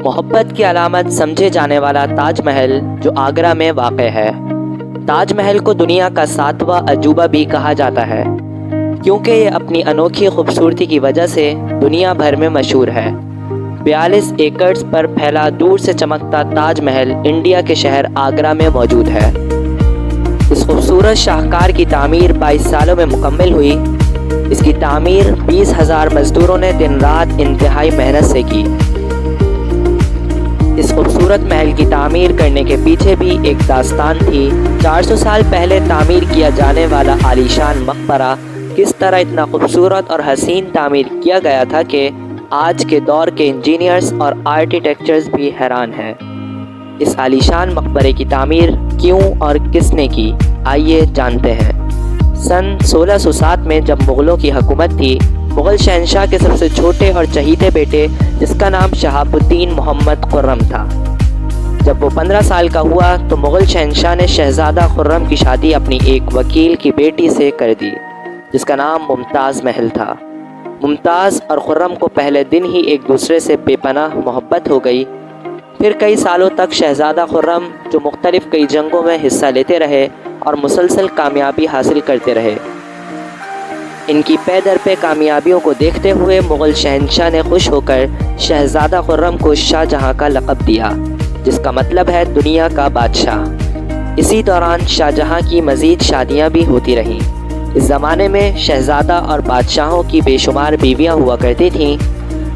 محبت کی علامت سمجھے جانے والا تاج محل جو آگرہ میں واقع ہے۔ تاج محل کو دنیا کا 7واں عجوبہ بھی کہا جاتا ہے کیونکہ یہ اپنی انوکھی خوبصورتی کی وجہ سے دنیا بھر میں مشہور ہے۔ 42 ایکڑز پر پھیلا دور سے چمکتا تاج محل انڈیا کے شہر آگرہ میں موجود ہے۔ اس خوبصورت شاہکار کی تعمیر 22 سالوں میں مکمل ہوئی۔ اس کی تعمیر 20,000 مزدوروں نے دن رات انتہائی محنت سے کی۔ اس خوبصورت محل کی تعمیر کرنے کے پیچھے بھی ایک داستان تھی۔ 400 سال پہلے تعمیر کیا جانے والا عالیشان مقبرہ کس طرح اتنا خوبصورت اور حسین تعمیر کیا گیا تھا کہ آج کے دور کے انجینئرز اور آرکیٹیکچرز بھی حیران ہیں۔ اس عالیشان مقبرے کی تعمیر کیوں اور کس نے کی، آئیے جانتے ہیں۔ سن 1607 میں جب مغلوں کی حکومت تھی، مغل شہنشاہ کے سب سے چھوٹے اور چہیتے بیٹے جس کا نام شہاب الدین محمد خرم تھا، جب وہ 15 سال کا ہوا تو مغل شہنشاہ نے شہزادہ خرم کی شادی اپنی ایک وکیل کی بیٹی سے کر دی جس کا نام ممتاز محل تھا۔ ممتاز اور خرم کو پہلے دن ہی ایک دوسرے سے بے پناہ محبت ہو گئی۔ پھر کئی سالوں تک شہزادہ خرم جو مختلف کئی جنگوں میں حصہ لیتے رہے اور مسلسل کامیابی حاصل کرتے رہے۔ ان کی پے در پے کامیابیوں کو دیکھتے ہوئے مغل شہنشاہ نے خوش ہو کر شہزادہ خرم کو شاہ جہاں کا لقب دیا جس کا مطلب ہے دنیا کا بادشاہ۔ اسی دوران شاہ جہاں کی مزید شادیاں بھی ہوتی رہیں۔ اس زمانے میں شہزادہ اور بادشاہوں کی بے شمار بیویاں ہوا کرتی تھیں۔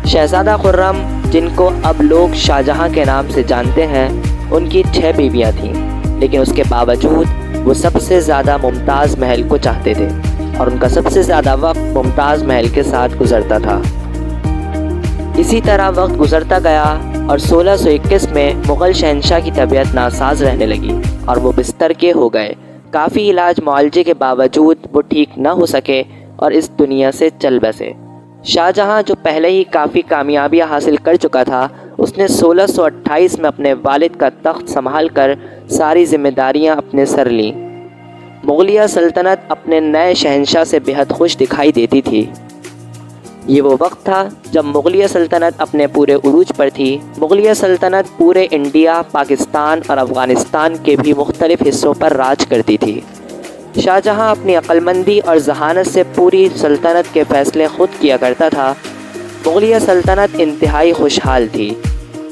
شہزادہ خرم جن کو اب لوگ شاہ جہاں کے نام سے جانتے ہیں، ان کی 6 بیویاں تھیں، لیکن اس کے باوجود وہ سب سے زیادہ ممتاز محل کو چاہتے تھے اور ان کا سب سے زیادہ وقت ممتاز محل کے ساتھ گزرتا تھا۔ اسی طرح وقت گزرتا گیا اور 1621 میں مغل شہنشاہ کی طبیعت ناساز رہنے لگی اور وہ بستر کے ہو گئے۔ کافی علاج معالجے کے باوجود وہ ٹھیک نہ ہو سکے اور اس دنیا سے چل بسے۔ شاہ جہاں جو پہلے ہی کافی کامیابیاں حاصل کر چکا تھا، اس نے 1628 میں اپنے والد کا تخت سنبھال کر ساری ذمہ داریاں اپنے سر لیں۔ مغلیہ سلطنت اپنے نئے شہنشاہ سے بہت خوش دکھائی دیتی تھی۔ یہ وہ وقت تھا جب مغلیہ سلطنت اپنے پورے عروج پر تھی۔ مغلیہ سلطنت پورے انڈیا، پاکستان اور افغانستان کے بھی مختلف حصوں پر راج کرتی تھی۔ شاہ جہاں اپنی عقل مندی اور ذہانت سے پوری سلطنت کے فیصلے خود کیا کرتا تھا۔ مغلیہ سلطنت انتہائی خوشحال تھی۔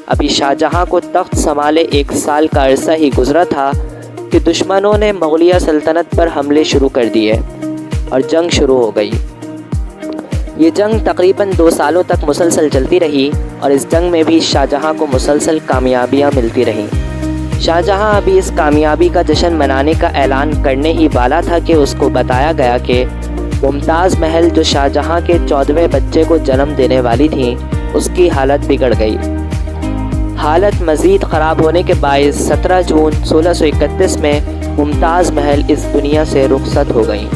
ابھی شاہ جہاں کو تخت سنبھالے 1 سال کا عرصہ ہی گزرا تھا کہ دشمنوں نے مغلیہ سلطنت پر حملے شروع کر دیے اور جنگ شروع ہو گئی۔ یہ جنگ تقریباً 2 سالوں تک مسلسل چلتی رہی اور اس جنگ میں بھی شاہ جہاں کو مسلسل کامیابیاں ملتی رہیں۔ شاہ جہاں ابھی اس کامیابی کا جشن منانے کا اعلان کرنے ہی والا تھا کہ اس کو بتایا گیا کہ ممتاز محل جو شاہ جہاں کے 14ویں بچے کو جنم دینے والی تھیں، اس کی حالت بگڑ گئی۔ حالت مزید خراب ہونے کے باعث 17 جون 1631 میں ممتاز محل اس دنیا سے رخصت ہو گئیں۔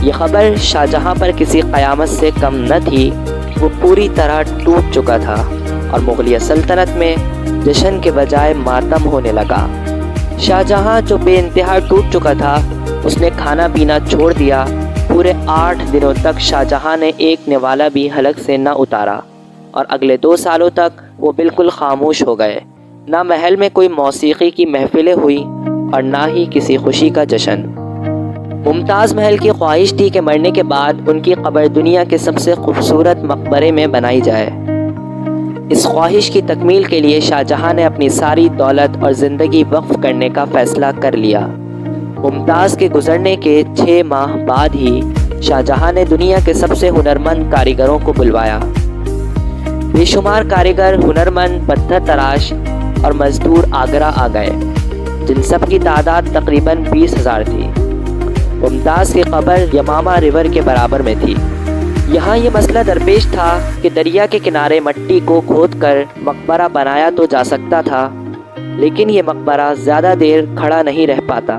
یہ خبر شاہ جہاں پر کسی قیامت سے کم نہ تھی۔ وہ پوری طرح ٹوٹ چکا تھا اور مغلیہ سلطنت میں جشن کے بجائے ماتم ہونے لگا۔ شاہ جہاں جو بے انتہا ٹوٹ چکا تھا، اس نے کھانا پینا چھوڑ دیا۔ پورے 8 دنوں تک شاہ جہاں نے ایک نوالا بھی حلق سے نہ اتارا اور اگلے 2 سالوں تک وہ بالکل خاموش ہو گئے۔ نہ محل میں کوئی موسیقی کی محفلیں ہوئی اور نہ ہی کسی خوشی کا جشن۔ ممتاز محل کی خواہش تھی کہ مرنے کے بعد ان کی قبر دنیا کے سب سے خوبصورت مقبرے میں بنائی جائے۔ اس خواہش کی تکمیل کے لیے شاہ جہاں نے اپنی ساری دولت اور زندگی وقف کرنے کا فیصلہ کر لیا۔ ممتاز کے گزرنے کے 6 ماہ بعد ہی شاہ جہاں نے دنیا کے سب سے ہنرمند کاریگروں کو بلوایا۔ بے شمار کاریگر، ہنرمند، پتھر تراش اور مزدور آگرہ آ گئے، جن سب کی تعداد تقریباً 20,000 تھی۔ ممتاز کی قبر یمامہ ریور کے برابر میں تھی۔ یہاں یہ مسئلہ درپیش تھا کہ دریا کے کنارے مٹی کو کھود کر مقبرہ بنایا تو جا سکتا تھا، لیکن یہ مقبرہ زیادہ دیر کھڑا نہیں رہ پاتا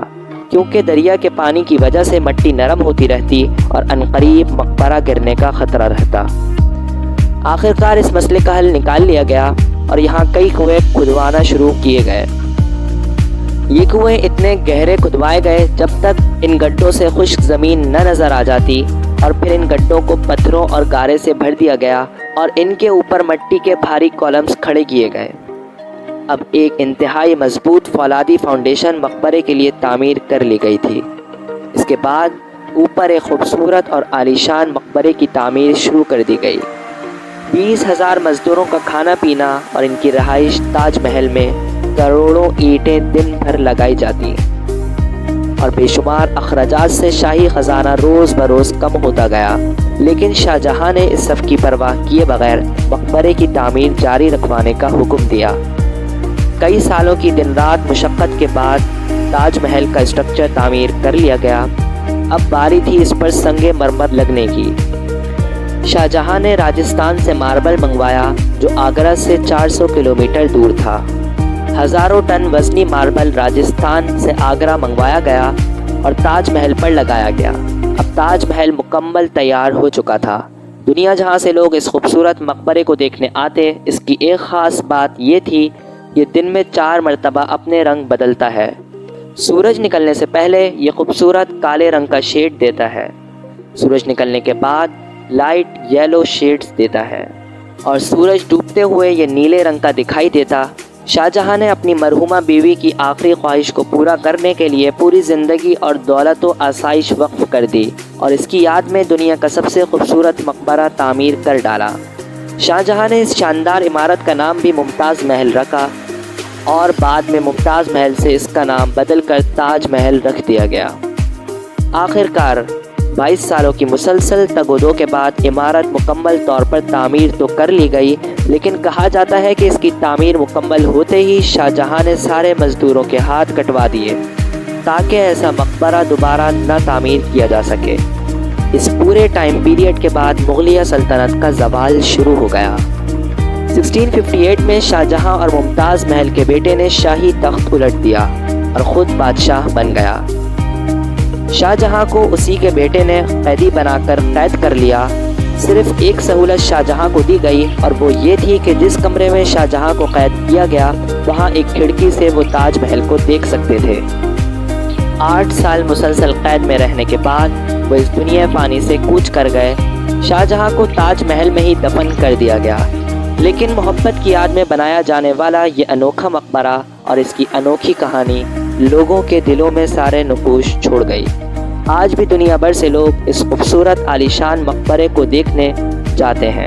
کیونکہ دریا کے پانی کی وجہ سے مٹی نرم ہوتی رہتی اور عنقریب مقبرہ گرنے کا خطرہ رہتا۔ آخرکار اس مسئلے کا حل نکال لیا گیا اور یہاں کئی کنویں کھدوانا شروع کیے گئے۔ یہ کنویں اتنے گہرے کھدوائے گئے جب تک ان گڈھوں سے خشک زمین نہ نظر آ جاتی، اور پھر ان گڈھوں کو پتھروں اور گارے سے بھر دیا گیا اور ان کے اوپر مٹی کے بھاری کالمز کھڑے کیے گئے۔ اب ایک انتہائی مضبوط فولادی فاؤنڈیشن مقبرے کے لیے تعمیر کر لی گئی تھی۔ اس کے بعد اوپر ایک خوبصورت اور عالیشان مقبرے کی تعمیر شروع کر دی گئی۔ 20,000 مزدوروں کا کھانا پینا اور ان کی رہائش تاج محل میں کروڑوں اینٹیں دن بھر لگائی جاتی اور بے شمار اخراجات سے شاہی خزانہ روز بروز کم ہوتا گیا، لیکن شاہ جہاں نے اس سب کی پرواہ کیے بغیر مقبرے کی تعمیر جاری رکھوانے کا حکم دیا۔ کئی سالوں کی دن رات مشقت کے بعد تاج محل کا اسٹرکچر تعمیر کر لیا گیا۔ اب باری تھی اس پر سنگ مرمر لگنے کی۔ شاہ جہاں نے راجستھان سے ماربل منگوایا جو آگرہ سے 400 کلومیٹر دور تھا۔ ہزاروں ٹن وزنی ماربل راجستھان سے آگرہ منگوایا گیا اور تاج محل پر لگایا گیا۔ اب تاج محل مکمل تیار ہو چکا تھا۔ دنیا جہاں سے لوگ اس خوبصورت مقبرے کو دیکھنے آتے، اس کی ایک خاص بات یہ تھی، یہ دن میں 4 مرتبہ اپنے رنگ بدلتا ہے۔ سورج نکلنے سے پہلے یہ خوبصورت کالے رنگ کا شیڈ دیتا ہے، سورج نکلنے کے بعد لائٹ یلو شیڈز دیتا ہے، اور سورج ڈوبتے ہوئے یہ نیلے رنگ کا دکھائی دیتا۔ شاہ جہاں نے اپنی مرحومہ بیوی کی آخری خواہش کو پورا کرنے کے لیے پوری زندگی اور دولت و آسائش وقف کر دی اور اس کی یاد میں دنیا کا سب سے خوبصورت مقبرہ تعمیر کر ڈالا۔ شاہ جہاں نے اس شاندار عمارت کا نام بھی ممتاز محل رکھا اور بعد میں ممتاز محل سے اس کا نام بدل کر تاج محل رکھ دیا گیا۔ آخر کار 22 سالوں کی مسلسل تگ و دو کے بعد عمارت مکمل طور پر تعمیر تو کر لی گئی، لیکن کہا جاتا ہے کہ اس کی تعمیر مکمل ہوتے ہی شاہ جہاں نے سارے مزدوروں کے ہاتھ کٹوا دیے تاکہ ایسا مقبرہ دوبارہ نہ تعمیر کیا جا سکے۔ اس پورے ٹائم پیریڈ کے بعد مغلیہ سلطنت کا زوال شروع ہو گیا۔ 1658 میں شاہ جہاں اور ممتاز محل کے بیٹے نے شاہی تخت الٹ دیا اور خود بادشاہ بن گیا۔ شاہ جہاں کو اسی کے بیٹے نے قیدی بنا کر قید کر لیا۔ صرف ایک سہولت شاہ جہاں کو دی گئی اور وہ یہ تھی کہ جس کمرے میں شاہ جہاں کو قید کیا گیا وہاں ایک کھڑکی سے وہ تاج محل کو دیکھ سکتے تھے۔ 8 سال مسلسل قید میں رہنے کے بعد وہ اس دنیا فانی سے کوچ کر گئے۔ شاہ جہاں کو تاج محل میں ہی دفن کر دیا گیا، لیکن محبت کی یاد میں بنایا جانے والا یہ انوکھا مقبرہ اور اس کی انوکھی کہانی لوگوں کے دلوں میں سارے نقوش چھوڑ گئی۔ آج بھی دنیا بھر سے لوگ اس خوبصورت عالیشان مقبرے کو دیکھنے جاتے ہیں۔